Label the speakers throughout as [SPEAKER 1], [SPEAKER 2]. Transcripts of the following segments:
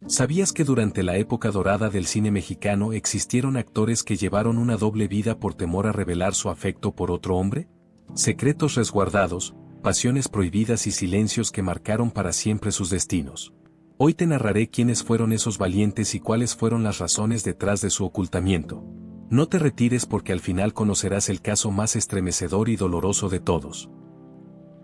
[SPEAKER 1] ¿Sabías que durante la época dorada del cine mexicano existieron actores que llevaron una doble vida por temor a revelar su afecto por otro hombre? Secretos resguardados, pasiones prohibidas y silencios que marcaron para siempre sus destinos. Hoy te narraré quiénes fueron esos valientes y cuáles fueron las razones detrás de su ocultamiento. No te retires porque al final conocerás el caso más estremecedor y doloroso de todos.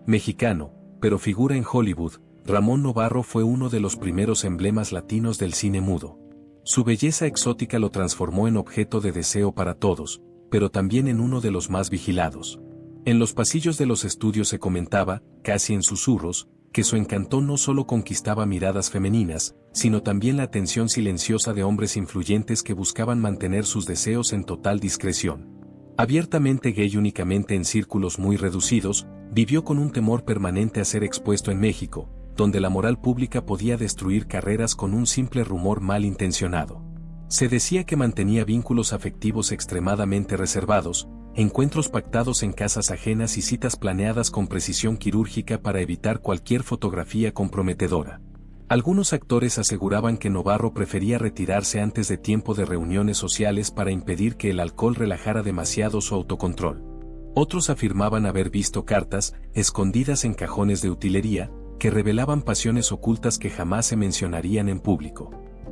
[SPEAKER 1] Mexicano, pero figura en Hollywood, Ramón Novarro fue uno de los primeros emblemas latinos del cine mudo. Su belleza exótica lo transformó en objeto de deseo para todos, pero también en uno de los más vigilados. En los pasillos de los estudios se comentaba, casi en susurros, que su encanto no solo conquistaba miradas femeninas, sino también la atención silenciosa de hombres influyentes que buscaban mantener sus deseos en total discreción. Abiertamente gay únicamente en círculos muy reducidos, vivió con un temor permanente a ser expuesto en México, donde la moral pública podía destruir carreras con un simple rumor malintencionado. Se decía que mantenía vínculos afectivos extremadamente reservados, encuentros pactados en casas ajenas y citas planeadas con precisión quirúrgica para evitar cualquier fotografía comprometedora. Algunos actores aseguraban que Novarro prefería retirarse antes de tiempo de reuniones sociales para impedir que el alcohol relajara demasiado su autocontrol. Otros afirmaban haber visto cartas, escondidas en cajones de utilería, que revelaban pasiones ocultas que jamás se mencionarían en público.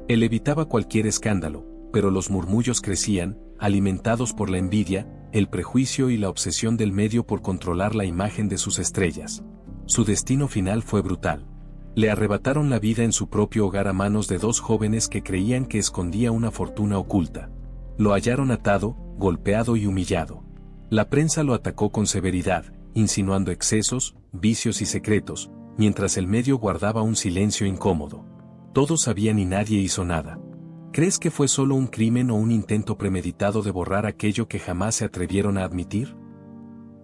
[SPEAKER 1] Él evitaba cualquier escándalo, pero los murmullos crecían, alimentados por la envidia, el prejuicio y la obsesión del medio por controlar la imagen de sus estrellas. Su destino final fue brutal. Le arrebataron la vida en su propio hogar a manos de dos jóvenes que creían que escondía una fortuna oculta. Lo hallaron atado, golpeado y humillado. La prensa lo atacó con severidad, insinuando excesos, vicios y secretos, mientras el medio guardaba un silencio incómodo. Todos sabían y nadie hizo nada. ¿Crees que fue solo un crimen o un intento premeditado de borrar aquello que jamás se atrevieron a admitir?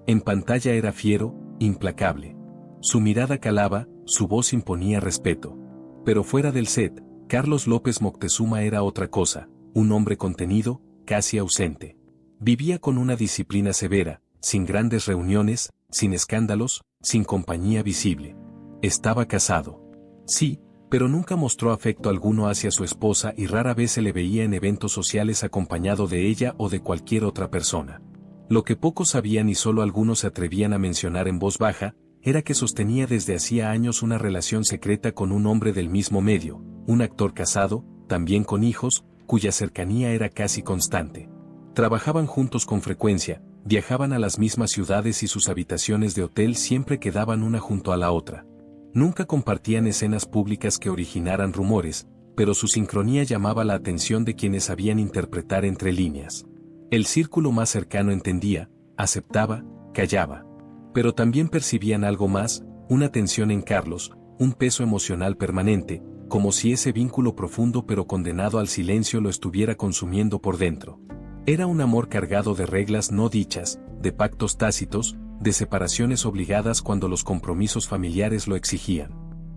[SPEAKER 1] En pantalla era fiero, implacable. Su mirada calaba, su voz imponía respeto. Pero fuera del set, Carlos López Moctezuma era otra cosa, un hombre contenido, casi ausente. Vivía con una disciplina severa, sin grandes reuniones, sin escándalos, sin compañía visible. Estaba casado. Sí, pero nunca mostró afecto alguno hacia su esposa y rara vez se le veía en eventos sociales acompañado de ella o de cualquier otra persona. Lo que pocos sabían y solo algunos se atrevían a mencionar en voz baja, era que sostenía desde hacía años una relación secreta con un hombre del mismo medio, un actor casado, también con hijos, cuya cercanía era casi constante. Trabajaban juntos con frecuencia, viajaban a las mismas ciudades y sus habitaciones de hotel siempre quedaban una junto a la otra. Nunca compartían escenas públicas que originaran rumores, pero su sincronía llamaba la atención de quienes sabían interpretar entre líneas. El círculo más cercano entendía, aceptaba, callaba. Pero también percibían algo más, una tensión en Carlos, un peso emocional permanente, como si ese vínculo profundo pero condenado al silencio lo estuviera consumiendo por dentro. Era un amor cargado de reglas no dichas, de pactos tácitos, de separaciones obligadas cuando los compromisos familiares lo exigían.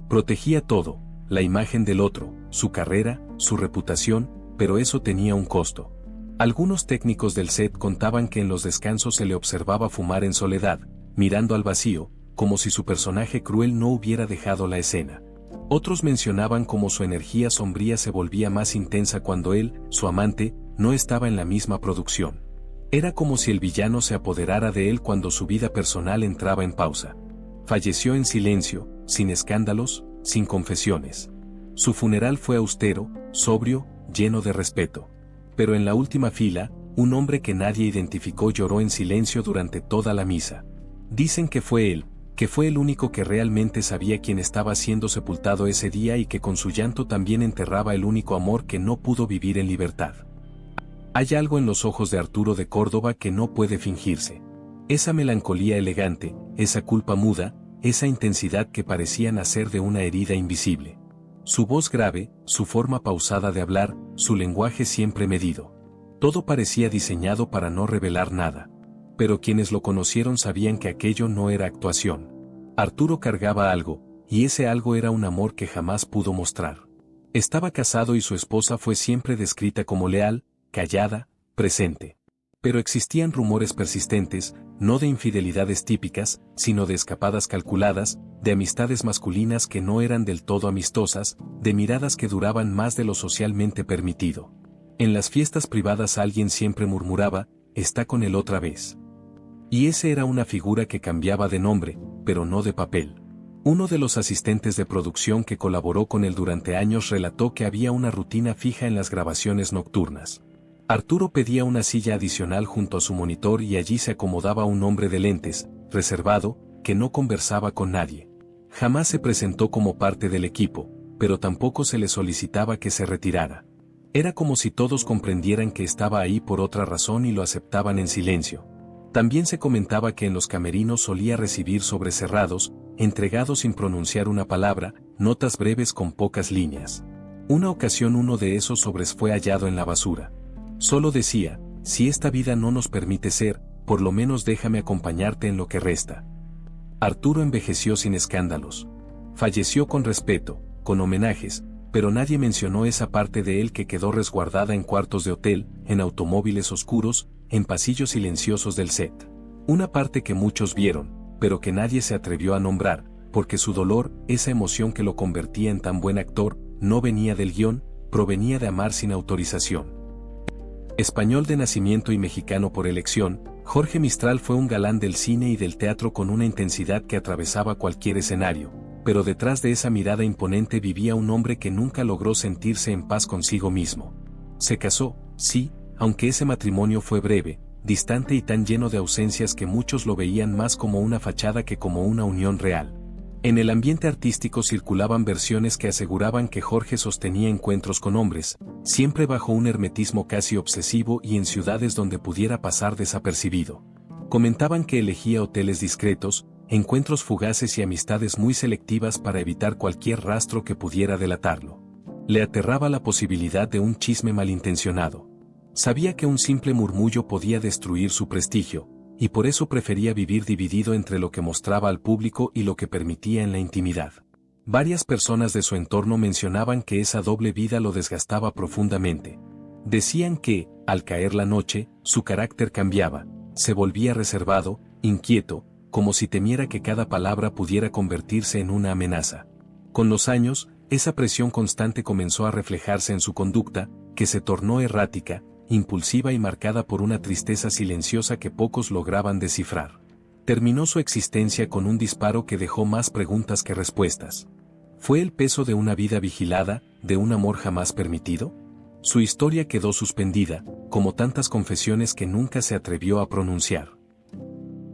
[SPEAKER 1] Protegía todo, la imagen del otro, su carrera, su reputación, pero eso tenía un costo. Algunos técnicos del set contaban que en los descansos se le observaba fumar en soledad, mirando al vacío, como si su personaje cruel no hubiera dejado la escena. Otros mencionaban cómo su energía sombría se volvía más intensa cuando él, su amante, no estaba en la misma producción. Era como si el villano se apoderara de él cuando su vida personal entraba en pausa. Falleció en silencio, sin escándalos, sin confesiones. Su funeral fue austero, sobrio, lleno de respeto. Pero en la última fila, un hombre que nadie identificó lloró en silencio durante toda la misa. Dicen que fue él, que fue el único que realmente sabía quién estaba siendo sepultado ese día y que con su llanto también enterraba el único amor que no pudo vivir en libertad. Hay algo en los ojos de Arturo de Córdoba que no puede fingirse. Esa melancolía elegante, esa culpa muda, esa intensidad que parecía nacer de una herida invisible. Su voz grave, su forma pausada de hablar, su lenguaje siempre medido. Todo parecía diseñado para no revelar nada. Pero quienes lo conocieron sabían que aquello no era actuación. Arturo cargaba algo, y ese algo era un amor que jamás pudo mostrar. Estaba casado y su esposa fue siempre descrita como leal, callada, presente. Pero existían rumores persistentes, no de infidelidades típicas, sino de escapadas calculadas, de amistades masculinas que no eran del todo amistosas, de miradas que duraban más de lo socialmente permitido. En las fiestas privadas alguien siempre murmuraba, está con él otra vez. Y ese era una figura que cambiaba de nombre, pero no de papel. Uno de los asistentes de producción que colaboró con él durante años relató que había una rutina fija en las grabaciones nocturnas. Arturo pedía una silla adicional junto a su monitor y allí se acomodaba un hombre de lentes, reservado, que no conversaba con nadie. Jamás se presentó como parte del equipo, pero tampoco se le solicitaba que se retirara. Era como si todos comprendieran que estaba ahí por otra razón y lo aceptaban en silencio. También se comentaba que en los camerinos solía recibir sobres cerrados, entregados sin pronunciar una palabra, notas breves con pocas líneas. Una ocasión uno de esos sobres fue hallado en la basura. Solo decía, si esta vida no nos permite ser, por lo menos déjame acompañarte en lo que resta. Arturo envejeció sin escándalos. Falleció con respeto, con homenajes, pero nadie mencionó esa parte de él que quedó resguardada en cuartos de hotel, en automóviles oscuros, en pasillos silenciosos del set. Una parte que muchos vieron, pero que nadie se atrevió a nombrar, porque su dolor, esa emoción que lo convertía en tan buen actor, no venía del guión, provenía de amar sin autorización. Español de nacimiento y mexicano por elección, Jorge Mistral fue un galán del cine y del teatro con una intensidad que atravesaba cualquier escenario, pero detrás de esa mirada imponente vivía un hombre que nunca logró sentirse en paz consigo mismo. Se casó, sí, aunque ese matrimonio fue breve, distante y tan lleno de ausencias que muchos lo veían más como una fachada que como una unión real. En el ambiente artístico circulaban versiones que aseguraban que Jorge sostenía encuentros con hombres, siempre bajo un hermetismo casi obsesivo y en ciudades donde pudiera pasar desapercibido. Comentaban que elegía hoteles discretos, encuentros fugaces y amistades muy selectivas para evitar cualquier rastro que pudiera delatarlo. Le aterraba la posibilidad de un chisme malintencionado. Sabía que un simple murmullo podía destruir su prestigio, y por eso prefería vivir dividido entre lo que mostraba al público y lo que permitía en la intimidad. Varias personas de su entorno mencionaban que esa doble vida lo desgastaba profundamente. Decían que, al caer la noche, su carácter cambiaba, se volvía reservado, inquieto, como si temiera que cada palabra pudiera convertirse en una amenaza. Con los años, esa presión constante comenzó a reflejarse en su conducta, que se tornó errática, impulsiva y marcada por una tristeza silenciosa que pocos lograban descifrar. Terminó su existencia con un disparo que dejó más preguntas que respuestas. ¿Fue el peso de una vida vigilada, de un amor jamás permitido? Su historia quedó suspendida, como tantas confesiones que nunca se atrevió a pronunciar.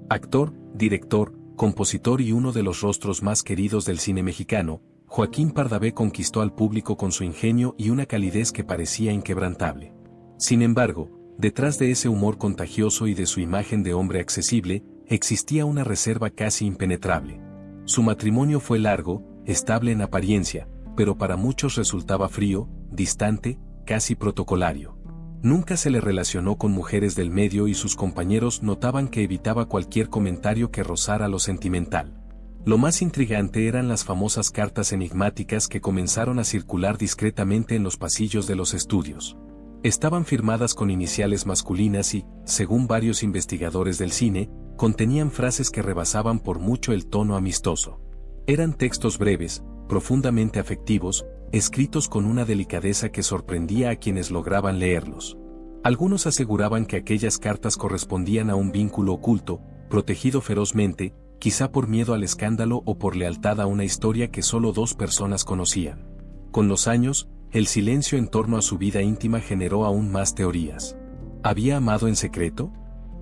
[SPEAKER 1] Actor, director, compositor y uno de los rostros más queridos del cine mexicano, Joaquín Pardavé conquistó al público con su ingenio y una calidez que parecía inquebrantable. Sin embargo, detrás de ese humor contagioso y de su imagen de hombre accesible, existía una reserva casi impenetrable. Su matrimonio fue largo, estable en apariencia, pero para muchos resultaba frío, distante, casi protocolario. Nunca se le relacionó con mujeres del medio y sus compañeros notaban que evitaba cualquier comentario que rozara lo sentimental. Lo más intrigante eran las famosas cartas enigmáticas que comenzaron a circular discretamente en los pasillos de los estudios. Estaban firmadas con iniciales masculinas y, según varios investigadores del cine, contenían frases que rebasaban por mucho el tono amistoso. Eran textos breves, profundamente afectivos, escritos con una delicadeza que sorprendía a quienes lograban leerlos. Algunos aseguraban que aquellas cartas correspondían a un vínculo oculto, protegido ferozmente, quizá por miedo al escándalo o por lealtad a una historia que solo dos personas conocían. Con los años, el silencio en torno a su vida íntima generó aún más teorías. ¿Había amado en secreto?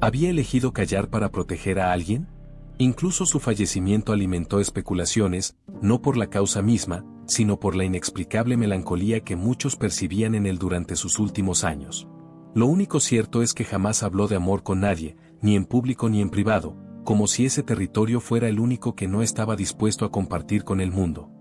[SPEAKER 1] ¿Había elegido callar para proteger a alguien? Incluso su fallecimiento alimentó especulaciones, no por la causa misma, sino por la inexplicable melancolía que muchos percibían en él durante sus últimos años. Lo único cierto es que jamás habló de amor con nadie, ni en público ni en privado, como si ese territorio fuera el único que no estaba dispuesto a compartir con el mundo.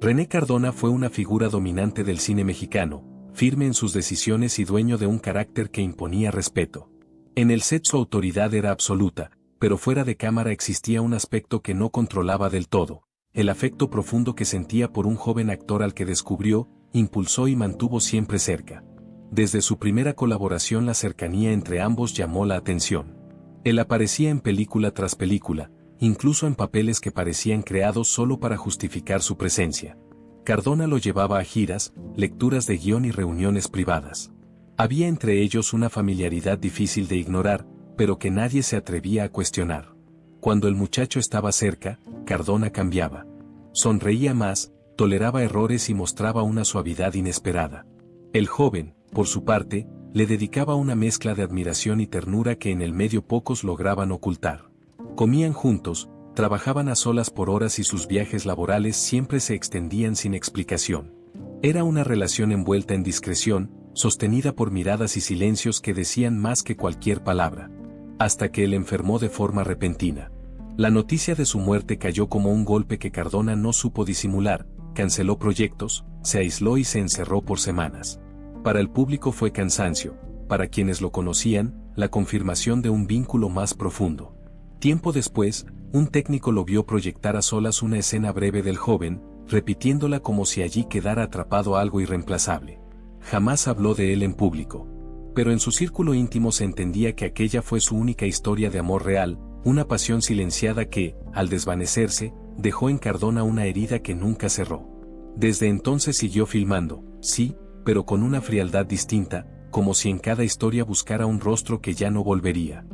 [SPEAKER 1] René Cardona fue una figura dominante del cine mexicano, firme en sus decisiones y dueño de un carácter que imponía respeto. En el set su autoridad era absoluta, pero fuera de cámara existía un aspecto que no controlaba del todo, el afecto profundo que sentía por un joven actor al que descubrió, impulsó y mantuvo siempre cerca. Desde su primera colaboración la cercanía entre ambos llamó la atención. Él aparecía en película tras película, incluso en papeles que parecían creados solo para justificar su presencia. Cardona lo llevaba a giras, lecturas de guión y reuniones privadas. Había entre ellos una familiaridad difícil de ignorar, pero que nadie se atrevía a cuestionar. Cuando el muchacho estaba cerca, Cardona cambiaba. Sonreía más, toleraba errores y mostraba una suavidad inesperada. El joven, por su parte, le dedicaba una mezcla de admiración y ternura que en el medio pocos lograban ocultar. Comían juntos, trabajaban a solas por horas y sus viajes laborales siempre se extendían sin explicación. Era una relación envuelta en discreción, sostenida por miradas y silencios que decían más que cualquier palabra. Hasta que él enfermó de forma repentina. La noticia de su muerte cayó como un golpe que Cardona no supo disimular, canceló proyectos, se aisló y se encerró por semanas. Para el público fue cansancio, para quienes lo conocían, la confirmación de un vínculo más profundo. Tiempo después, un técnico lo vio proyectar a solas una escena breve del joven, repitiéndola como si allí quedara atrapado algo irreemplazable. Jamás habló de él en público. Pero en su círculo íntimo se entendía que aquella fue su única historia de amor real, una pasión silenciada que, al desvanecerse, dejó en Cardona una herida que nunca cerró. Desde entonces siguió filmando, sí, pero con una frialdad distinta, como si en cada historia buscara un rostro que ya no volvería.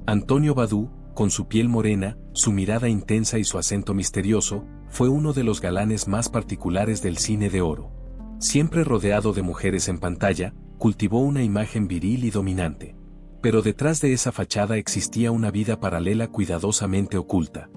[SPEAKER 1] Antonio Badú, con su piel morena, su mirada intensa y su acento misterioso, fue uno de los galanes más particulares del cine de oro. Siempre rodeado de mujeres en pantalla, cultivó una imagen viril y dominante. Pero detrás de esa fachada existía una vida paralela cuidadosamente oculta.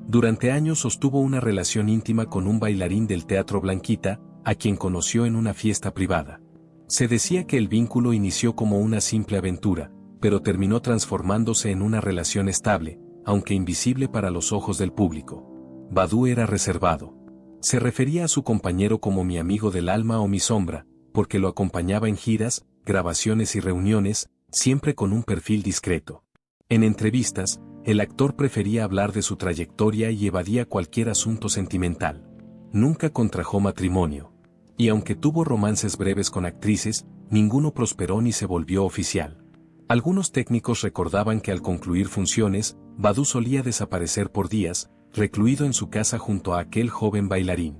[SPEAKER 1] Durante años sostuvo una relación íntima con un bailarín del Teatro Blanquita, a quien conoció en una fiesta privada. Se decía que el vínculo inició como una simple aventura, pero terminó transformándose en una relación estable, aunque invisible para los ojos del público. Badú era reservado. Se refería a su compañero como mi amigo del alma o mi sombra, porque lo acompañaba en giras, grabaciones y reuniones, siempre con un perfil discreto. En entrevistas, el actor prefería hablar de su trayectoria y evadía cualquier asunto sentimental. Nunca contrajo matrimonio. Y aunque tuvo romances breves con actrices, ninguno prosperó ni se volvió oficial. Algunos técnicos recordaban que al concluir funciones, Badú solía desaparecer por días, recluido en su casa junto a aquel joven bailarín.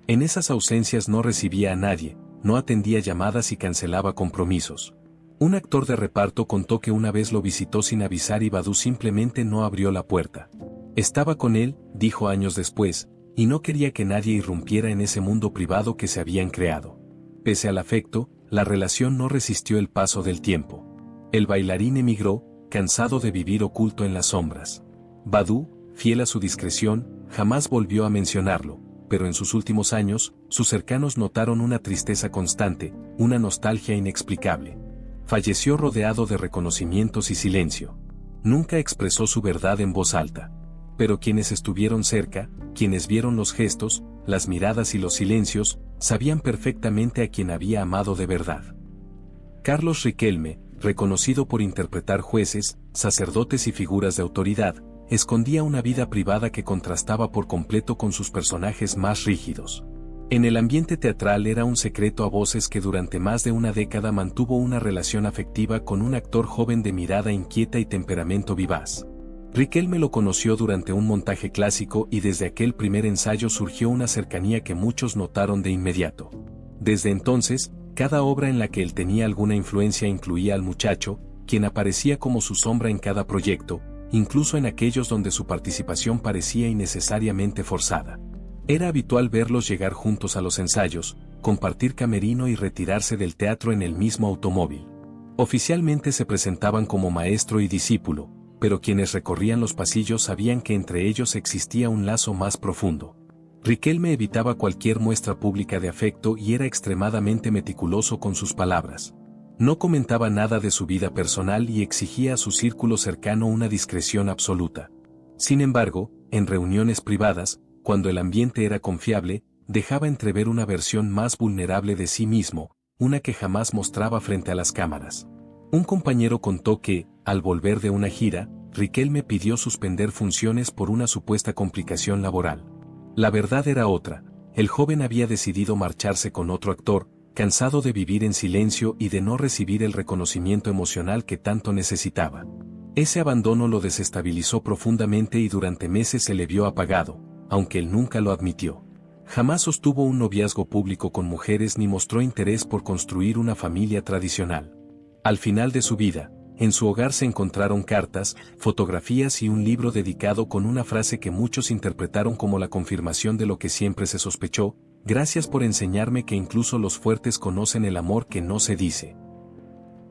[SPEAKER 1] En esas ausencias no recibía a nadie, no atendía llamadas y cancelaba compromisos. Un actor de reparto contó que una vez lo visitó sin avisar y Badú simplemente no abrió la puerta. Estaba con él, dijo años después, y no quería que nadie irrumpiera en ese mundo privado que se habían creado. Pese al afecto, la relación no resistió el paso del tiempo. El bailarín emigró, cansado de vivir oculto en las sombras. Badú, fiel a su discreción, jamás volvió a mencionarlo, pero en sus últimos años, sus cercanos notaron una tristeza constante, una nostalgia inexplicable. Falleció rodeado de reconocimientos y silencio. Nunca expresó su verdad en voz alta. Pero quienes estuvieron cerca, quienes vieron los gestos, las miradas y los silencios, sabían perfectamente a quien había amado de verdad. Carlos Riquelme, reconocido por interpretar jueces, sacerdotes y figuras de autoridad, escondía una vida privada que contrastaba por completo con sus personajes más rígidos. En el ambiente teatral era un secreto a voces que durante más de una década mantuvo una relación afectiva con un actor joven de mirada inquieta y temperamento vivaz. Riquelme lo conoció durante un montaje clásico y desde aquel primer ensayo surgió una cercanía que muchos notaron de inmediato. Desde entonces, cada obra en la que él tenía alguna influencia incluía al muchacho, quien aparecía como su sombra en cada proyecto, incluso en aquellos donde su participación parecía innecesariamente forzada. Era habitual verlos llegar juntos a los ensayos, compartir camerino y retirarse del teatro en el mismo automóvil. Oficialmente se presentaban como maestro y discípulo, pero quienes recorrían los pasillos sabían que entre ellos existía un lazo más profundo. Riquelme evitaba cualquier muestra pública de afecto y era extremadamente meticuloso con sus palabras. No comentaba nada de su vida personal y exigía a su círculo cercano una discreción absoluta. Sin embargo, en reuniones privadas, cuando el ambiente era confiable, dejaba entrever una versión más vulnerable de sí mismo, una que jamás mostraba frente a las cámaras. Un compañero contó que, al volver de una gira, Riquelme pidió suspender funciones por una supuesta complicación laboral. La verdad era otra, el joven había decidido marcharse con otro actor, cansado de vivir en silencio y de no recibir el reconocimiento emocional que tanto necesitaba. Ese abandono lo desestabilizó profundamente y durante meses se le vio apagado, aunque él nunca lo admitió. Jamás sostuvo un noviazgo público con mujeres ni mostró interés por construir una familia tradicional. Al final de su vida, en su hogar se encontraron cartas, fotografías y un libro dedicado con una frase que muchos interpretaron como la confirmación de lo que siempre se sospechó: gracias por enseñarme que incluso los fuertes conocen el amor que no se dice.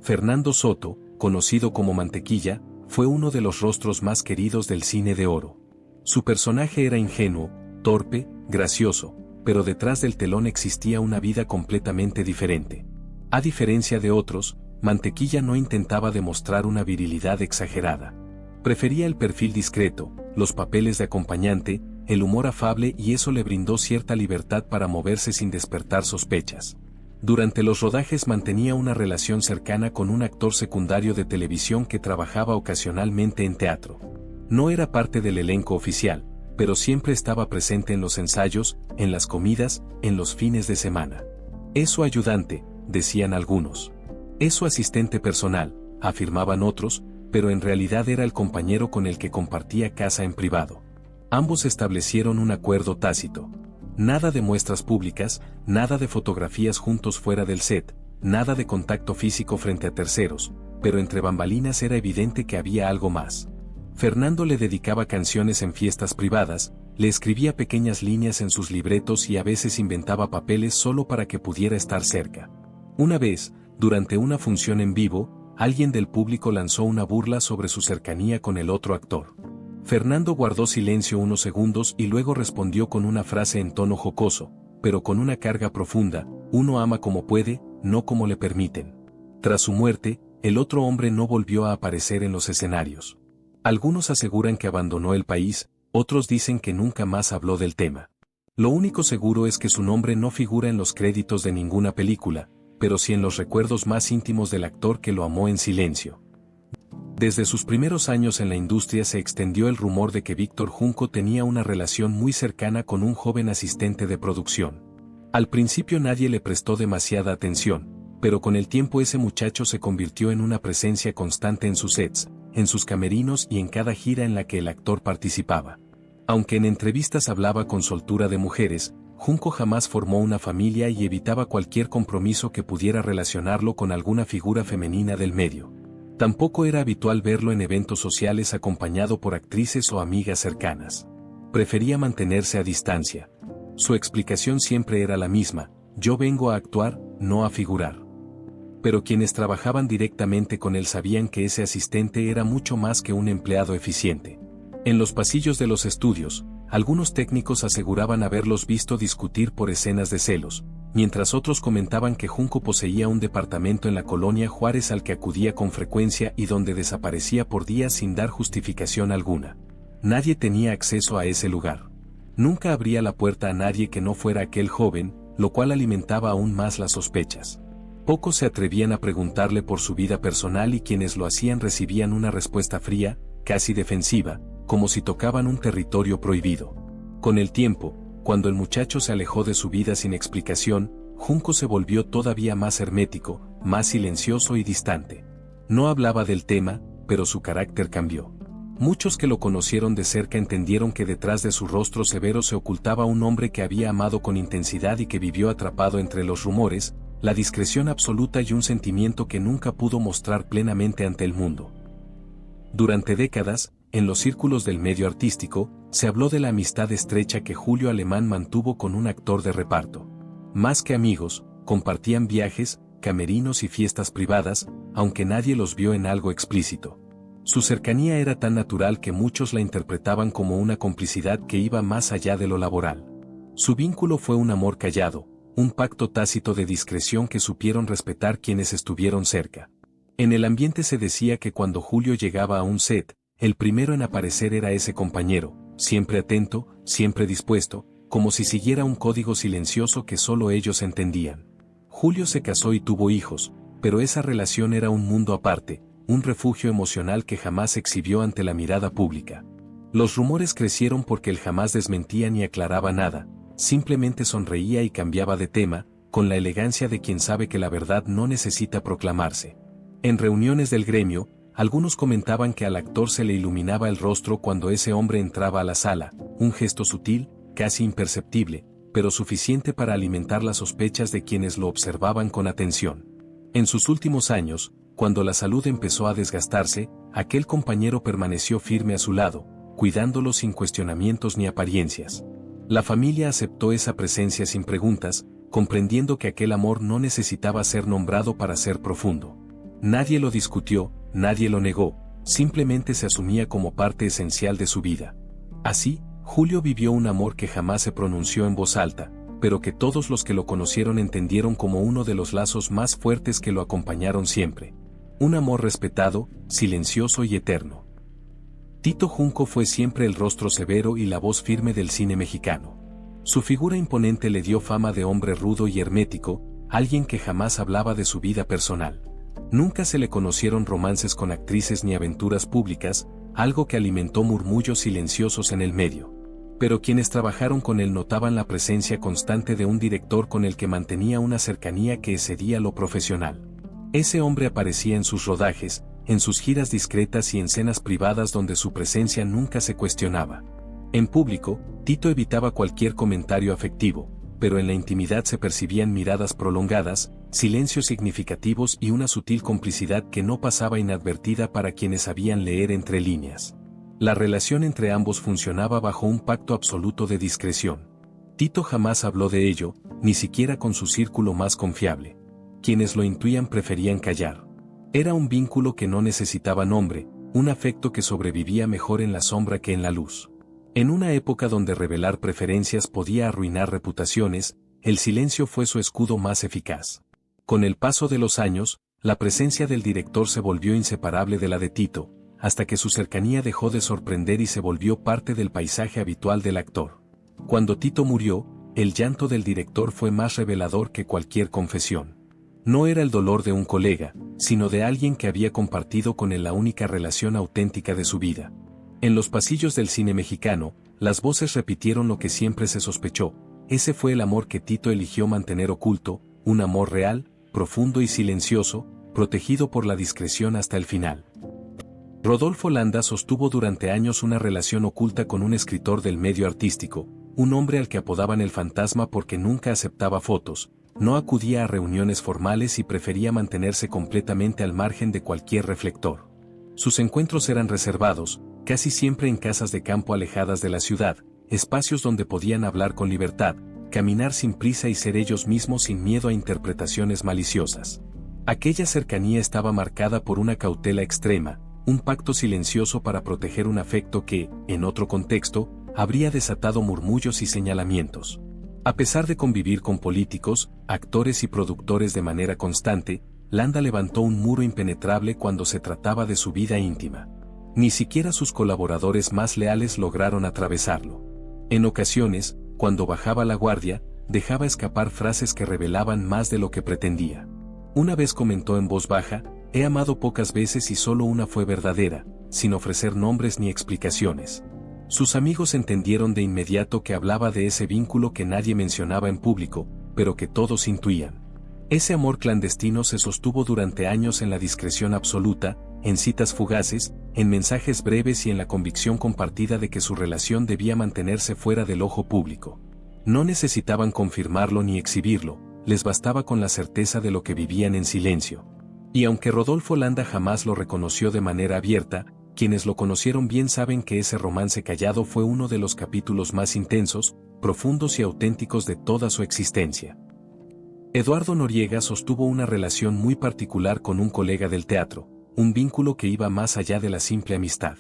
[SPEAKER 1] Fernando Soto, conocido como Mantequilla, fue uno de los rostros más queridos del cine de oro. Su personaje era ingenuo, torpe, gracioso, pero detrás del telón existía una vida completamente diferente. A diferencia de otros, Mantequilla no intentaba demostrar una virilidad exagerada. Prefería el perfil discreto, los papeles de acompañante, el humor afable, y eso le brindó cierta libertad para moverse sin despertar sospechas. Durante los rodajes mantenía una relación cercana con un actor secundario de televisión que trabajaba ocasionalmente en teatro. No era parte del elenco oficial, pero siempre estaba presente en los ensayos, en las comidas, en los fines de semana. Es su ayudante, decían algunos. Es su asistente personal, afirmaban otros, pero en realidad era el compañero con el que compartía casa en privado. Ambos establecieron un acuerdo tácito. Nada de muestras públicas, nada de fotografías juntos fuera del set, nada de contacto físico frente a terceros, pero entre bambalinas era evidente que había algo más. Fernando le dedicaba canciones en fiestas privadas, le escribía pequeñas líneas en sus libretos y a veces inventaba papeles solo para que pudiera estar cerca. Una vez, durante una función en vivo, alguien del público lanzó una burla sobre su cercanía con el otro actor. Fernando guardó silencio unos segundos y luego respondió con una frase en tono jocoso, pero con una carga profunda: uno ama como puede, no como le permiten. Tras su muerte, el otro hombre no volvió a aparecer en los escenarios. Algunos aseguran que abandonó el país, otros dicen que nunca más habló del tema. Lo único seguro es que su nombre no figura en los créditos de ninguna película, pero sí en los recuerdos más íntimos del actor que lo amó en silencio. Desde sus primeros años en la industria se extendió el rumor de que Víctor Junco tenía una relación muy cercana con un joven asistente de producción. Al principio nadie le prestó demasiada atención, pero con el tiempo ese muchacho se convirtió en una presencia constante en sus sets, en sus camerinos y en cada gira en la que el actor participaba. Aunque en entrevistas hablaba con soltura de mujeres, Junco jamás formó una familia y evitaba cualquier compromiso que pudiera relacionarlo con alguna figura femenina del medio. Tampoco era habitual verlo en eventos sociales acompañado por actrices o amigas cercanas. Prefería mantenerse a distancia. Su explicación siempre era la misma: yo vengo a actuar, no a figurar. Pero quienes trabajaban directamente con él sabían que ese asistente era mucho más que un empleado eficiente. En los pasillos de los estudios, algunos técnicos aseguraban haberlos visto discutir por escenas de celos, mientras otros comentaban que Junco poseía un departamento en la colonia Juárez al que acudía con frecuencia y donde desaparecía por días sin dar justificación alguna. Nadie tenía acceso a ese lugar. Nunca abría la puerta a nadie que no fuera aquel joven, lo cual alimentaba aún más las sospechas. Pocos se atrevían a preguntarle por su vida personal y quienes lo hacían recibían una respuesta fría, casi defensiva, como si tocaban un territorio prohibido. Con el tiempo, cuando el muchacho se alejó de su vida sin explicación, Junco se volvió todavía más hermético, más silencioso y distante. No hablaba del tema, pero su carácter cambió. Muchos que lo conocieron de cerca entendieron que detrás de su rostro severo se ocultaba un hombre que había amado con intensidad y que vivió atrapado entre los rumores, la discreción absoluta y un sentimiento que nunca pudo mostrar plenamente ante el mundo. Durante décadas, en los círculos del medio artístico, se habló de la amistad estrecha que Julio Alemán mantuvo con un actor de reparto. Más que amigos, compartían viajes, camerinos y fiestas privadas, aunque nadie los vio en algo explícito. Su cercanía era tan natural que muchos la interpretaban como una complicidad que iba más allá de lo laboral. Su vínculo fue un amor callado, un pacto tácito de discreción que supieron respetar quienes estuvieron cerca. En el ambiente se decía que cuando Julio llegaba a un set, el primero en aparecer era ese compañero, siempre atento, siempre dispuesto, como si siguiera un código silencioso que solo ellos entendían. Julio se casó y tuvo hijos, pero esa relación era un mundo aparte, un refugio emocional que jamás exhibió ante la mirada pública. Los rumores crecieron porque él jamás desmentía ni aclaraba nada, simplemente sonreía y cambiaba de tema, con la elegancia de quien sabe que la verdad no necesita proclamarse. En reuniones del gremio, Algunos comentaban que al actor se le iluminaba el rostro cuando ese hombre entraba a la sala, un gesto sutil, casi imperceptible, pero suficiente para alimentar las sospechas de quienes lo observaban con atención. En sus últimos años, cuando la salud empezó a desgastarse, aquel compañero permaneció firme a su lado, cuidándolo sin cuestionamientos ni apariencias. La familia aceptó esa presencia sin preguntas, comprendiendo que aquel amor no necesitaba ser nombrado para ser profundo. Nadie lo discutió, nadie lo negó, simplemente se asumía como parte esencial de su vida. Así, Julio vivió un amor que jamás se pronunció en voz alta, pero que todos los que lo conocieron entendieron como uno de los lazos más fuertes que lo acompañaron siempre. Un amor respetado, silencioso y eterno. Tito Junco fue siempre el rostro severo y la voz firme del cine mexicano. Su figura imponente le dio fama de hombre rudo y hermético, alguien que jamás hablaba de su vida personal. Nunca se le conocieron romances con actrices ni aventuras públicas, algo que alimentó murmullos silenciosos en el medio. Pero quienes trabajaron con él notaban la presencia constante de un director con el que mantenía una cercanía que excedía lo profesional. Ese hombre aparecía en sus rodajes, en sus giras discretas y en cenas privadas donde su presencia nunca se cuestionaba. En público, Tito evitaba cualquier comentario afectivo, pero en la intimidad se percibían miradas prolongadas, silencios significativos y una sutil complicidad que no pasaba inadvertida para quienes sabían leer entre líneas. La relación entre ambos funcionaba bajo un pacto absoluto de discreción. Tito jamás habló de ello, ni siquiera con su círculo más confiable. Quienes lo intuían preferían callar. Era un vínculo que no necesitaba nombre, un afecto que sobrevivía mejor en la sombra que en la luz. En una época donde revelar preferencias podía arruinar reputaciones, el silencio fue su escudo más eficaz. Con el paso de los años, la presencia del director se volvió inseparable de la de Tito, hasta que su cercanía dejó de sorprender y se volvió parte del paisaje habitual del actor. Cuando Tito murió, el llanto del director fue más revelador que cualquier confesión. No era el dolor de un colega, sino de alguien que había compartido con él la única relación auténtica de su vida. En los pasillos del cine mexicano, las voces repitieron lo que siempre se sospechó: ese fue el amor que Tito eligió mantener oculto, un amor real, profundo y silencioso, protegido por la discreción hasta el final. Rodolfo Landa sostuvo durante años una relación oculta con un escritor del medio artístico, un hombre al que apodaban el fantasma porque nunca aceptaba fotos, no acudía a reuniones formales y prefería mantenerse completamente al margen de cualquier reflector. Sus encuentros eran reservados, casi siempre en casas de campo alejadas de la ciudad, espacios donde podían hablar con libertad, caminar sin prisa y ser ellos mismos sin miedo a interpretaciones maliciosas. Aquella cercanía estaba marcada por una cautela extrema, un pacto silencioso para proteger un afecto que, en otro contexto, habría desatado murmullos y señalamientos. A pesar de convivir con políticos, actores y productores de manera constante, Landa levantó un muro impenetrable cuando se trataba de su vida íntima. Ni siquiera sus colaboradores más leales lograron atravesarlo. En ocasiones, cuando bajaba la guardia, dejaba escapar frases que revelaban más de lo que pretendía. Una vez comentó en voz baja: «He amado pocas veces y solo una fue verdadera», sin ofrecer nombres ni explicaciones. Sus amigos entendieron de inmediato que hablaba de ese vínculo que nadie mencionaba en público, pero que todos intuían. Ese amor clandestino se sostuvo durante años en la discreción absoluta, en citas fugaces, en mensajes breves y en la convicción compartida de que su relación debía mantenerse fuera del ojo público. No necesitaban confirmarlo ni exhibirlo, les bastaba con la certeza de lo que vivían en silencio. Y aunque Rodolfo Landa jamás lo reconoció de manera abierta, quienes lo conocieron bien saben que ese romance callado fue uno de los capítulos más intensos, profundos y auténticos de toda su existencia. Eduardo Noriega sostuvo una relación muy particular con un colega del teatro, un vínculo que iba más allá de la simple amistad.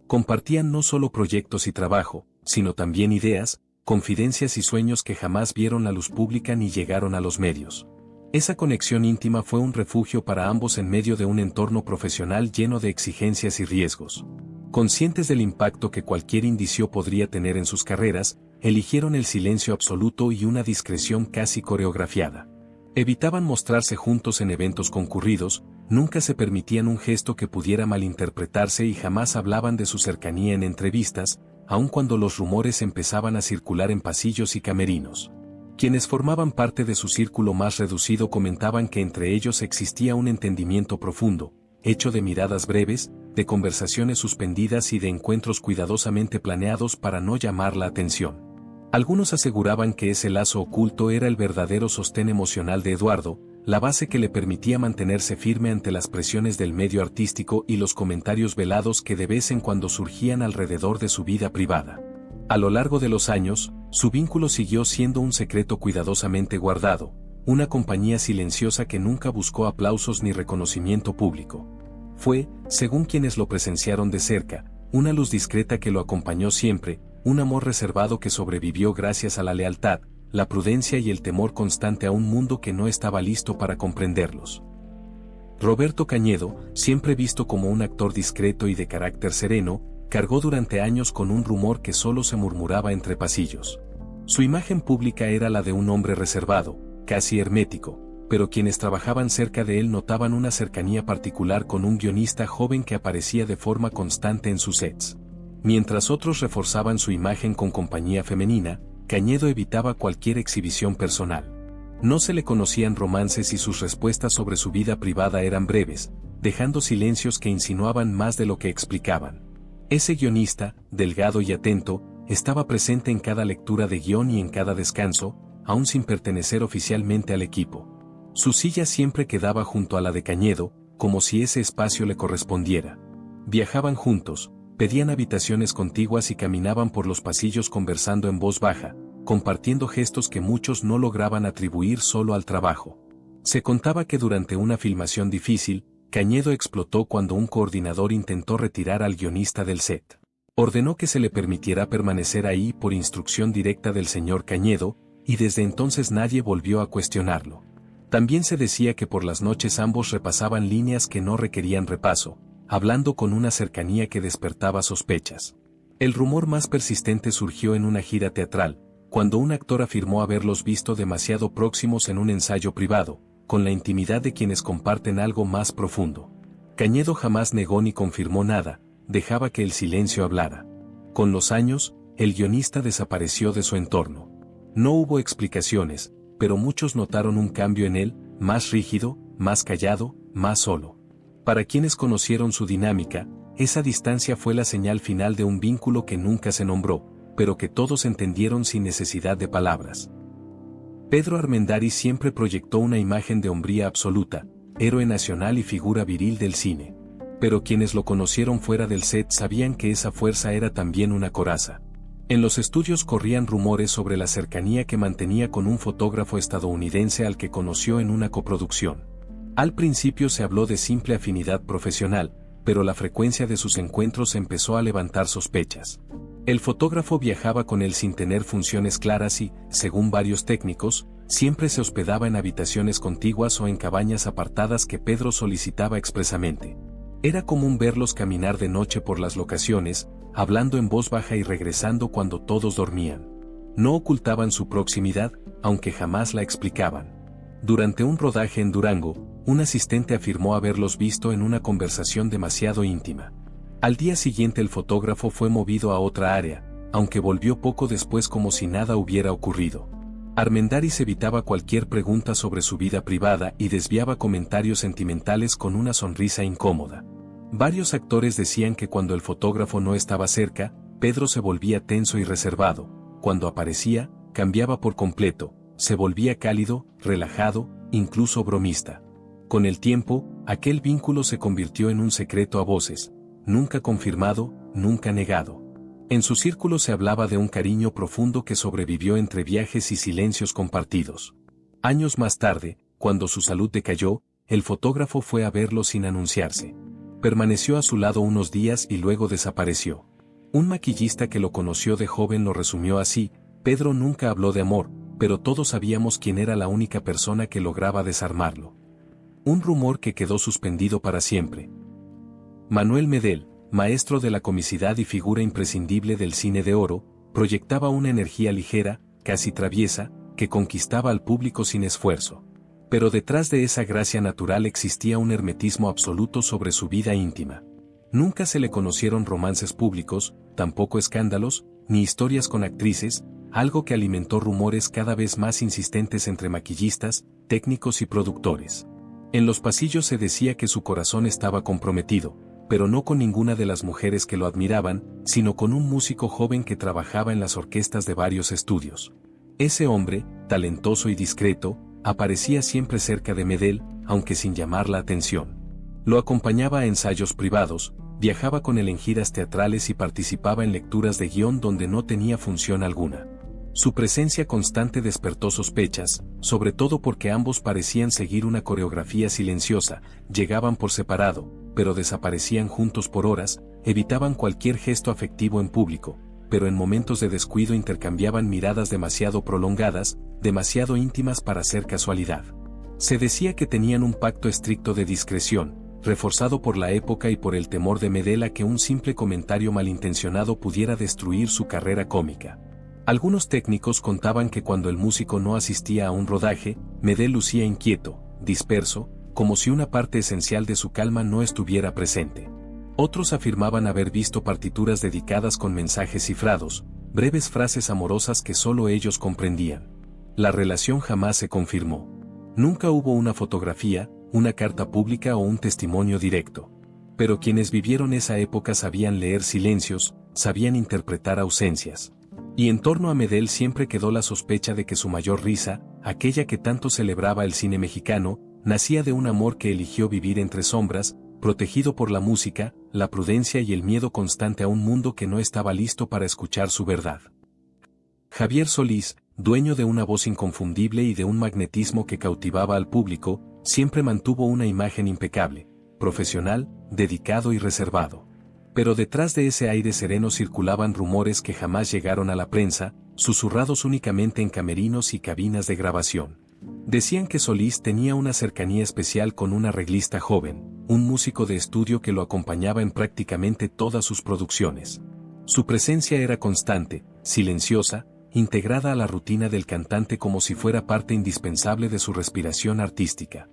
[SPEAKER 1] Compartían no solo proyectos y trabajo, sino también ideas, confidencias y sueños que jamás vieron la luz pública ni llegaron a los medios. Esa conexión íntima fue un refugio para ambos en medio de un entorno profesional lleno de exigencias y riesgos. Conscientes del impacto que cualquier indicio podría tener en sus carreras, eligieron el silencio absoluto y una discreción casi coreografiada. Evitaban mostrarse juntos en eventos concurridos, nunca se permitían un gesto que pudiera malinterpretarse y jamás hablaban de su cercanía en entrevistas, aun cuando los rumores empezaban a circular en pasillos y camerinos. Quienes formaban parte de su círculo más reducido comentaban que entre ellos existía un entendimiento profundo, hecho de miradas breves, de conversaciones suspendidas y de encuentros cuidadosamente planeados para no llamar la atención. Algunos aseguraban que ese lazo oculto era el verdadero sostén emocional de Eduardo, la base que le permitía mantenerse firme ante las presiones del medio artístico y los comentarios velados que de vez en cuando surgían alrededor de su vida privada. A lo largo de los años, su vínculo siguió siendo un secreto cuidadosamente guardado, una compañía silenciosa que nunca buscó aplausos ni reconocimiento público. Fue, según quienes lo presenciaron de cerca, una luz discreta que lo acompañó siempre, un amor reservado que sobrevivió gracias a la lealtad, la prudencia y el temor constante a un mundo que no estaba listo para comprenderlos. Roberto Cañedo, siempre visto como un actor discreto y de carácter sereno, cargó durante años con un rumor que solo se murmuraba entre pasillos. Su imagen pública era la de un hombre reservado, casi hermético, pero quienes trabajaban cerca de él notaban una cercanía particular con un guionista joven que aparecía de forma constante en sus sets. Mientras otros reforzaban su imagen con compañía femenina, Cañedo evitaba cualquier exhibición personal. No se le conocían romances y sus respuestas sobre su vida privada eran breves, dejando silencios que insinuaban más de lo que explicaban. Ese guionista, delgado y atento, estaba presente en cada lectura de guión y en cada descanso, aún sin pertenecer oficialmente al equipo. Su silla siempre quedaba junto a la de Cañedo, como si ese espacio le correspondiera. Viajaban juntos, pedían habitaciones contiguas y caminaban por los pasillos conversando en voz baja, compartiendo gestos que muchos no lograban atribuir solo al trabajo. Se contaba que durante una filmación difícil, Cañedo explotó cuando un coordinador intentó retirar al guionista del set. Ordenó que se le permitiera permanecer ahí por instrucción directa del señor Cañedo, y desde entonces nadie volvió a cuestionarlo. También se decía que por las noches ambos repasaban líneas que no requerían repaso, hablando con una cercanía que despertaba sospechas. El rumor más persistente surgió en una gira teatral, cuando un actor afirmó haberlos visto demasiado próximos en un ensayo privado, con la intimidad de quienes comparten algo más profundo. Cañedo jamás negó ni confirmó nada, dejaba que el silencio hablara. Con los años, el guionista desapareció de su entorno. No hubo explicaciones, pero muchos notaron un cambio en él, más rígido, más callado, más solo. Para quienes conocieron su dinámica, esa distancia fue la señal final de un vínculo que nunca se nombró, pero que todos entendieron sin necesidad de palabras. Pedro Armendáriz siempre proyectó una imagen de hombría absoluta, héroe nacional y figura viril del cine. Pero quienes lo conocieron fuera del set sabían que esa fuerza era también una coraza. En los estudios corrían rumores sobre la cercanía que mantenía con un fotógrafo estadounidense al que conoció en una coproducción. Al principio se habló de simple afinidad profesional, pero la frecuencia de sus encuentros empezó a levantar sospechas. El fotógrafo viajaba con él sin tener funciones claras y, según varios técnicos, siempre se hospedaba en habitaciones contiguas o en cabañas apartadas que Pedro solicitaba expresamente. Era común verlos caminar de noche por las locaciones, hablando en voz baja y regresando cuando todos dormían. No ocultaban su proximidad, aunque jamás la explicaban. Durante un rodaje en Durango, un asistente afirmó haberlos visto en una conversación demasiado íntima. Al día siguiente el fotógrafo fue movido a otra área, aunque volvió poco después como si nada hubiera ocurrido. Armendáriz evitaba cualquier pregunta sobre su vida privada y desviaba comentarios sentimentales con una sonrisa incómoda. Varios actores decían que cuando el fotógrafo no estaba cerca, Pedro se volvía tenso y reservado. Cuando aparecía, cambiaba por completo, se volvía cálido, relajado, incluso bromista. Con el tiempo, aquel vínculo se convirtió en un secreto a voces, nunca confirmado, nunca negado. En su círculo se hablaba de un cariño profundo que sobrevivió entre viajes y silencios compartidos. Años más tarde, cuando su salud decayó, el fotógrafo fue a verlo sin anunciarse. Permaneció a su lado unos días y luego desapareció. Un maquillista que lo conoció de joven lo resumió así: Pedro nunca habló de amor, pero todos sabíamos quién era la única persona que lograba desarmarlo. Un rumor que quedó suspendido para siempre. Manuel Medel, maestro de la comicidad y figura imprescindible del cine de oro, proyectaba una energía ligera, casi traviesa, que conquistaba al público sin esfuerzo. Pero detrás de esa gracia natural existía un hermetismo absoluto sobre su vida íntima. Nunca se le conocieron romances públicos, tampoco escándalos, ni historias con actrices, algo que alimentó rumores cada vez más insistentes entre maquillistas, técnicos y productores. En los pasillos se decía que su corazón estaba comprometido, pero no con ninguna de las mujeres que lo admiraban, sino con un músico joven que trabajaba en las orquestas de varios estudios. Ese hombre, talentoso y discreto, aparecía siempre cerca de Medel, aunque sin llamar la atención. Lo acompañaba a ensayos privados, viajaba con él en giras teatrales y participaba en lecturas de guión donde no tenía función alguna. Su presencia constante despertó sospechas, sobre todo porque ambos parecían seguir una coreografía silenciosa, llegaban por separado, pero desaparecían juntos por horas, evitaban cualquier gesto afectivo en público, pero en momentos de descuido intercambiaban miradas demasiado prolongadas, demasiado íntimas para ser casualidad. Se decía que tenían un pacto estricto de discreción, reforzado por la época y por el temor de Medel a que un simple comentario malintencionado pudiera destruir su carrera cómica. Algunos técnicos contaban que cuando el músico no asistía a un rodaje, Medel lucía inquieto, disperso, como si una parte esencial de su calma no estuviera presente. Otros afirmaban haber visto partituras dedicadas con mensajes cifrados, breves frases amorosas que solo ellos comprendían. La relación jamás se confirmó. Nunca hubo una fotografía, una carta pública o un testimonio directo. Pero quienes vivieron esa época sabían leer silencios, sabían interpretar ausencias. Y en torno a Medel siempre quedó la sospecha de que su mayor risa, aquella que tanto celebraba el cine mexicano, nacía de un amor que eligió vivir entre sombras, protegido por la música, la prudencia y el miedo constante a un mundo que no estaba listo para escuchar su verdad. Javier Solís, dueño de una voz inconfundible y de un magnetismo que cautivaba al público, siempre mantuvo una imagen impecable, profesional, dedicado y reservado. Pero detrás de ese aire sereno circulaban rumores que jamás llegaron a la prensa, susurrados únicamente en camerinos y cabinas de grabación. Decían que Solís tenía una cercanía especial con un arreglista joven, un músico de estudio que lo acompañaba en prácticamente todas sus producciones. Su presencia era constante, silenciosa, integrada a la rutina del cantante como si fuera parte indispensable de su respiración artística.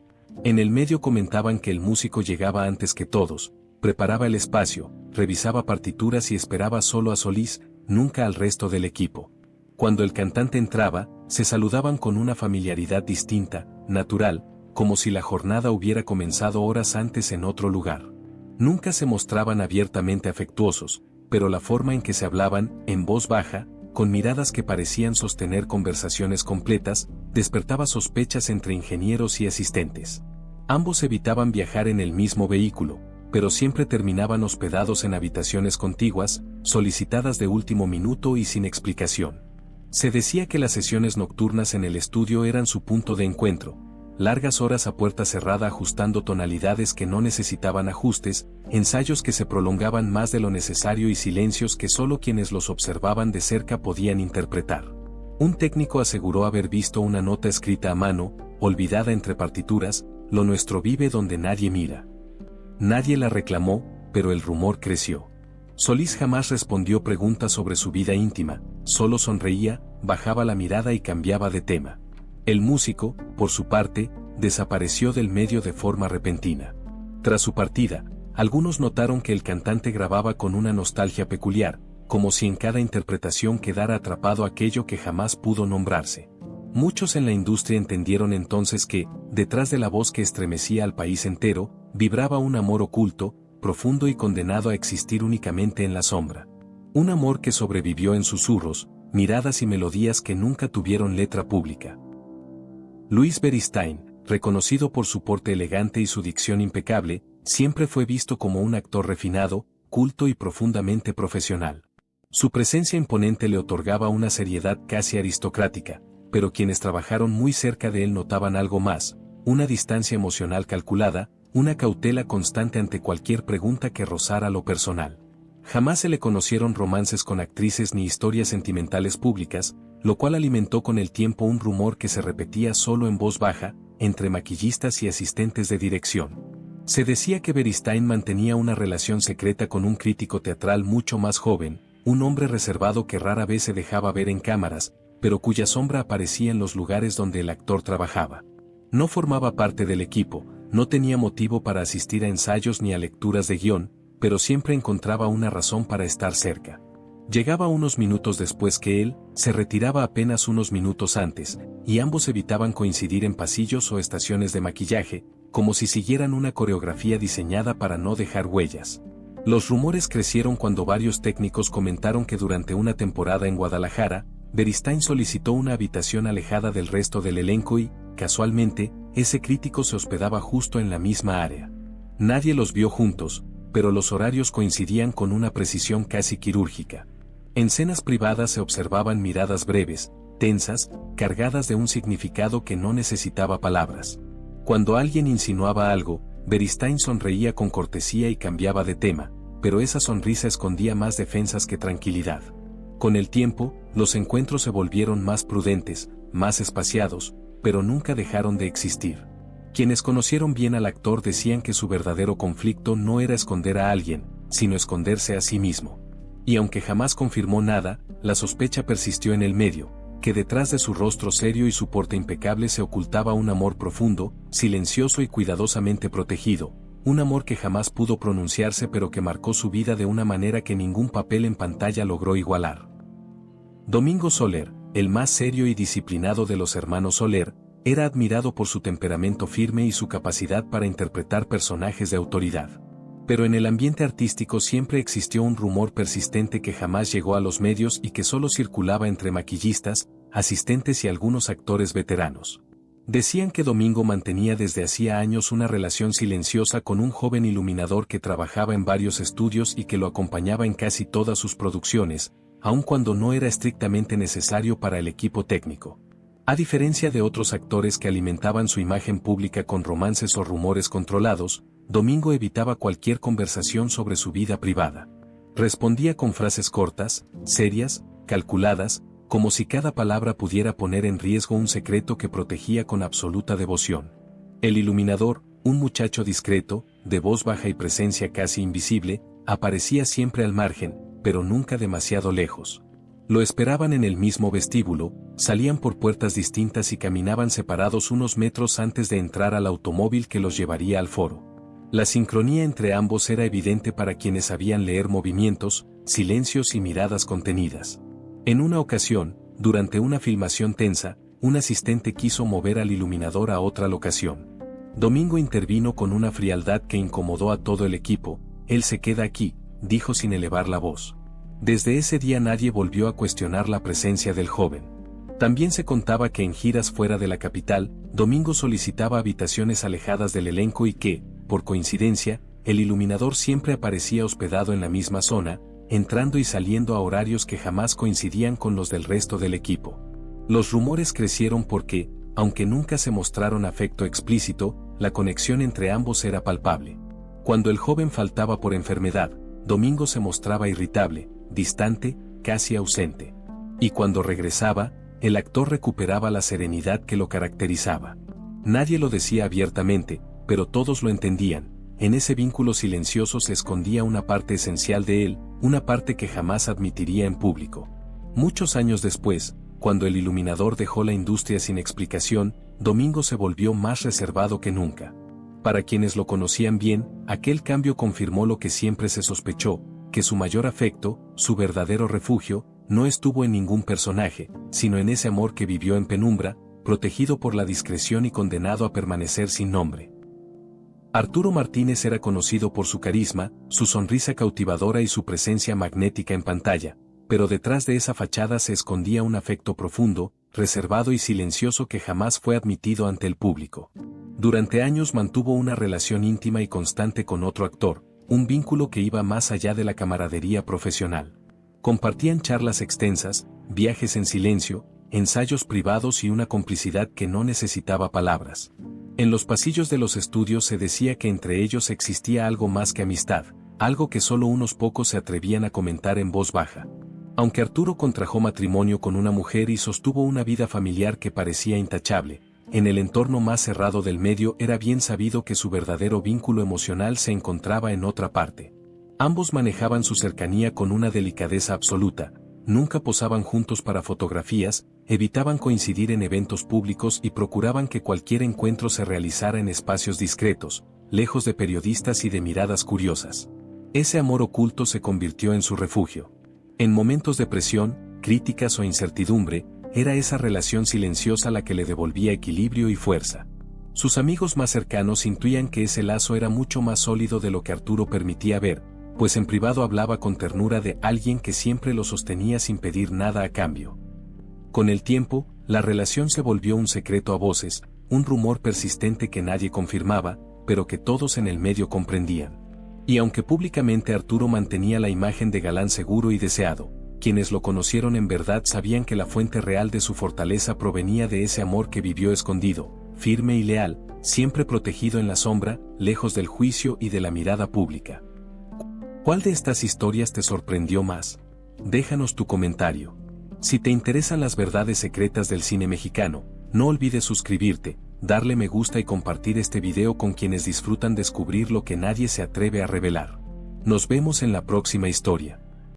[SPEAKER 1] En el medio comentaban que el músico llegaba antes que todos, preparaba el espacio, revisaba partituras y esperaba solo a Solís, nunca al resto del equipo. Cuando el cantante entraba, se saludaban con una familiaridad distinta, natural, como si la jornada hubiera comenzado horas antes en otro lugar. Nunca se mostraban abiertamente afectuosos, pero la forma en que se hablaban, en voz baja, con miradas que parecían sostener conversaciones completas, despertaba sospechas entre ingenieros y asistentes. Ambos evitaban viajar en el mismo vehículo, pero siempre terminaban hospedados en habitaciones contiguas, solicitadas de último minuto y sin explicación. Se decía que las sesiones nocturnas en el estudio eran su punto de encuentro, largas horas a puerta cerrada ajustando tonalidades que no necesitaban ajustes, ensayos que se prolongaban más de lo necesario y silencios que solo quienes los observaban de cerca podían interpretar. Un técnico aseguró haber visto una nota escrita a mano, olvidada entre partituras: "Lo nuestro vive donde nadie mira". Nadie la reclamó, pero el rumor creció. Solís jamás respondió preguntas sobre su vida íntima, solo sonreía, bajaba la mirada y cambiaba de tema. El músico, por su parte, desapareció del medio de forma repentina. Tras su partida, algunos notaron que el cantante grababa con una nostalgia peculiar, como si en cada interpretación quedara atrapado aquello que jamás pudo nombrarse. Muchos en la industria entendieron entonces que, detrás de la voz que estremecía al país entero, vibraba un amor oculto, profundo y condenado a existir únicamente en la sombra. Un amor que sobrevivió en susurros, miradas y melodías que nunca tuvieron letra pública. Luis Beristain, reconocido por su porte elegante y su dicción impecable, siempre fue visto como un actor refinado, culto y profundamente profesional. Su presencia imponente le otorgaba una seriedad casi aristocrática, pero quienes trabajaron muy cerca de él notaban algo más: una distancia emocional calculada, una cautela constante ante cualquier pregunta que rozara lo personal. Jamás se le conocieron romances con actrices ni historias sentimentales públicas, lo cual alimentó con el tiempo un rumor que se repetía solo en voz baja, entre maquillistas y asistentes de dirección. Se decía que Beristain mantenía una relación secreta con un crítico teatral mucho más joven, un hombre reservado que rara vez se dejaba ver en cámaras, pero cuya sombra aparecía en los lugares donde el actor trabajaba. No formaba parte del equipo, no tenía motivo para asistir a ensayos ni a lecturas de guión, pero siempre encontraba una razón para estar cerca. Llegaba unos minutos después que él, se retiraba apenas unos minutos antes, y ambos evitaban coincidir en pasillos o estaciones de maquillaje, como si siguieran una coreografía diseñada para no dejar huellas. Los rumores crecieron cuando varios técnicos comentaron que durante una temporada en Guadalajara, Beristain solicitó una habitación alejada del resto del elenco y, casualmente, ese crítico se hospedaba justo en la misma área. Nadie los vio juntos, pero los horarios coincidían con una precisión casi quirúrgica. En cenas privadas se observaban miradas breves, tensas, cargadas de un significado que no necesitaba palabras. Cuando alguien insinuaba algo, Beristain sonreía con cortesía y cambiaba de tema, pero esa sonrisa escondía más defensas que tranquilidad. Con el tiempo, los encuentros se volvieron más prudentes, más espaciados, pero nunca dejaron de existir. Quienes conocieron bien al actor decían que su verdadero conflicto no era esconder a alguien, sino esconderse a sí mismo. Y aunque jamás confirmó nada, la sospecha persistió en el medio, que detrás de su rostro serio y su porte impecable se ocultaba un amor profundo, silencioso y cuidadosamente protegido, un amor que jamás pudo pronunciarse pero que marcó su vida de una manera que ningún papel en pantalla logró igualar. Domingo Soler, el más serio y disciplinado de los hermanos Soler, era admirado por su temperamento firme y su capacidad para interpretar personajes de autoridad. Pero en el ambiente artístico siempre existió un rumor persistente que jamás llegó a los medios y que solo circulaba entre maquillistas, asistentes y algunos actores veteranos. Decían que Domingo mantenía desde hacía años una relación silenciosa con un joven iluminador que trabajaba en varios estudios y que lo acompañaba en casi todas sus producciones, aun cuando no era estrictamente necesario para el equipo técnico. A diferencia de otros actores que alimentaban su imagen pública con romances o rumores controlados, Domingo evitaba cualquier conversación sobre su vida privada. Respondía con frases cortas, serias, calculadas, como si cada palabra pudiera poner en riesgo un secreto que protegía con absoluta devoción. El iluminador, un muchacho discreto, de voz baja y presencia casi invisible, aparecía siempre al margen, pero nunca demasiado lejos. Lo esperaban en el mismo vestíbulo, salían por puertas distintas y caminaban separados unos metros antes de entrar al automóvil que los llevaría al foro. La sincronía entre ambos era evidente para quienes sabían leer movimientos, silencios y miradas contenidas. En una ocasión, durante una filmación tensa, un asistente quiso mover al iluminador a otra locación. Domingo intervino con una frialdad que incomodó a todo el equipo. «Él se queda aquí», dijo sin elevar la voz. Desde ese día nadie volvió a cuestionar la presencia del joven. También se contaba que en giras fuera de la capital, Domingo solicitaba habitaciones alejadas del elenco y que, por coincidencia, el iluminador siempre aparecía hospedado en la misma zona, entrando y saliendo a horarios que jamás coincidían con los del resto del equipo. Los rumores crecieron porque, aunque nunca se mostraron afecto explícito, la conexión entre ambos era palpable. Cuando el joven faltaba por enfermedad, Domingo se mostraba irritable, distante, casi ausente. Y cuando regresaba, el actor recuperaba la serenidad que lo caracterizaba. Nadie lo decía abiertamente, pero todos lo entendían. En ese vínculo silencioso se escondía una parte esencial de él, una parte que jamás admitiría en público. Muchos años después, cuando el iluminador dejó la industria sin explicación, Domingo se volvió más reservado que nunca. Para quienes lo conocían bien, aquel cambio confirmó lo que siempre se sospechó, que su mayor afecto, su verdadero refugio, no estuvo en ningún personaje, sino en ese amor que vivió en penumbra, protegido por la discreción y condenado a permanecer sin nombre. Arturo Martínez era conocido por su carisma, su sonrisa cautivadora y su presencia magnética en pantalla, pero detrás de esa fachada se escondía un afecto profundo, reservado y silencioso que jamás fue admitido ante el público. Durante años mantuvo una relación íntima y constante con otro actor, un vínculo que iba más allá de la camaradería profesional. Compartían charlas extensas, viajes en silencio, ensayos privados y una complicidad que no necesitaba palabras. En los pasillos de los estudios se decía que entre ellos existía algo más que amistad, algo que solo unos pocos se atrevían a comentar en voz baja. Aunque Arturo contrajo matrimonio con una mujer y sostuvo una vida familiar que parecía intachable, en el entorno más cerrado del medio era bien sabido que su verdadero vínculo emocional se encontraba en otra parte. Ambos manejaban su cercanía con una delicadeza absoluta, nunca posaban juntos para fotografías, evitaban coincidir en eventos públicos y procuraban que cualquier encuentro se realizara en espacios discretos, lejos de periodistas y de miradas curiosas. Ese amor oculto se convirtió en su refugio. En momentos de presión, críticas o incertidumbre, era esa relación silenciosa la que le devolvía equilibrio y fuerza. Sus amigos más cercanos intuían que ese lazo era mucho más sólido de lo que Arturo permitía ver, pues en privado hablaba con ternura de alguien que siempre lo sostenía sin pedir nada a cambio. Con el tiempo, la relación se volvió un secreto a voces, un rumor persistente que nadie confirmaba, pero que todos en el medio comprendían. Y aunque públicamente Arturo mantenía la imagen de galán seguro y deseado, quienes lo conocieron en verdad sabían que la fuente real de su fortaleza provenía de ese amor que vivió escondido, firme y leal, siempre protegido en la sombra, lejos del juicio y de la mirada pública. ¿Cuál de estas historias te sorprendió más? Déjanos tu comentario. Si te interesan las verdades secretas del cine mexicano, no olvides suscribirte, darle me gusta y compartir este video con quienes disfrutan descubrir lo que nadie se atreve a revelar. Nos vemos en la próxima historia.